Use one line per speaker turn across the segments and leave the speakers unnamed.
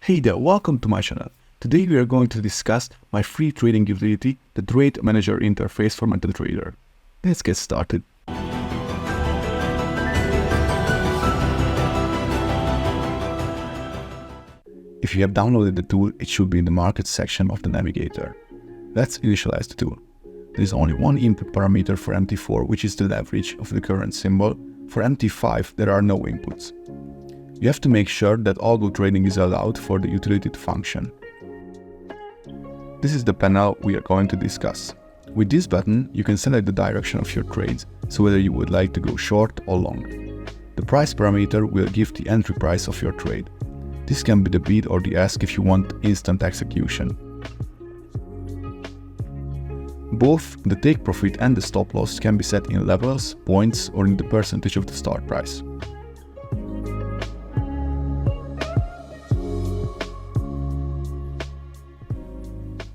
Hey there, welcome to my channel. Today we are going to discuss my free trading utility, the Trade Manager interface for MetaTrader. Let's get started. If you have downloaded the tool, it should be in the Market section of the navigator. Let's initialize the tool. There is only one input parameter for MT4, which is the leverage of the current symbol. For MT5, there are no inputs. You have to make sure that algo trading is allowed for the utility to function. This is the panel we are going to discuss. With this button, you can select the direction of your trades, so whether you would like to go short or long. The price parameter will give the entry price of your trade. This can be the bid or the ask if you want instant execution. Both the take profit and the stop loss can be set in levels, points, or in the percentage of the start price.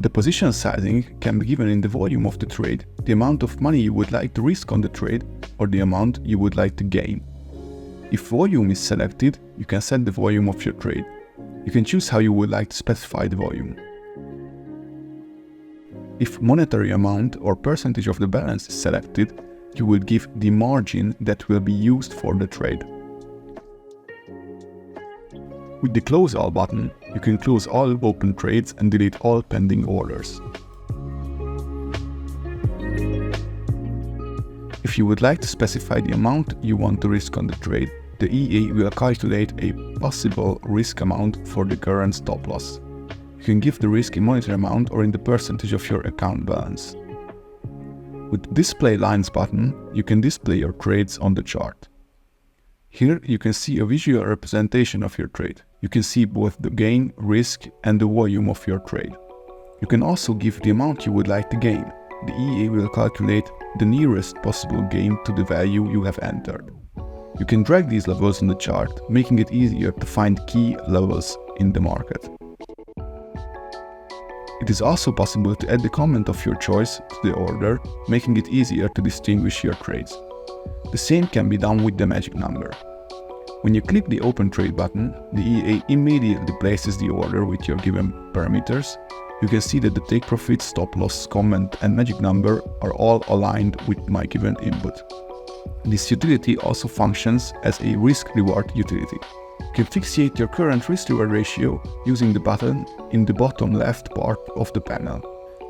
The position sizing can be given in the volume of the trade, the amount of money you would like to risk on the trade, or the amount you would like to gain. If volume is selected, you can set the volume of your trade. You can choose how you would like to specify the volume. If monetary amount or percentage of the balance is selected, you will give the margin that will be used for the trade. With the Close All button, you can close all open trades and delete all pending orders. If you would like to specify the amount you want to risk on the trade, the EA will calculate a possible risk amount for the current stop loss. You can give the risk in monetary amount or in the percentage of your account balance. With the Display Lines button, you can display your trades on the chart. Here you can see a visual representation of your trade. You can see both the gain, risk, and the volume of your trade. You can also give the amount you would like to gain. The EA will calculate the nearest possible gain to the value you have entered. You can drag these levels on the chart, making it easier to find key levels in the market. It is also possible to add the comment of your choice to the order, making it easier to distinguish your trades. The same can be done with the magic number. When you click the Open Trade button, the EA immediately places the order with your given parameters. You can see that the take profit, stop loss, comment, and magic number are all aligned with my given input. This utility also functions as a risk-reward utility. You can fixate your current risk-reward ratio using the button in the bottom left part of the panel.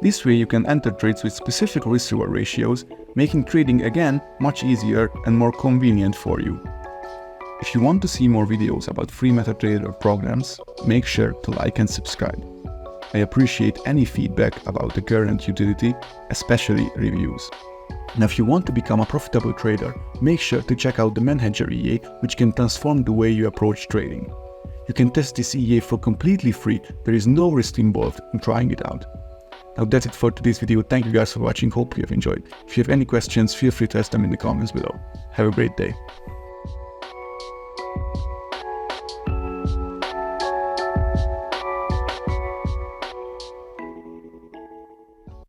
This way you can enter trades with specific risk-reward ratios, making trading again much easier and more convenient for you. If you want to see more videos about free MetaTrader programs, make sure to like and subscribe. I appreciate any feedback about the current utility, especially reviews. Now if you want to become a profitable trader, make sure to check out the ManHedger EA, which can transform the way you approach trading. You can test this EA for completely free, there is no risk involved in trying it out. Now that's it for today's video, thank you guys for watching, hope you have enjoyed. If you have any questions, feel free to ask them in the comments below. Have a great day.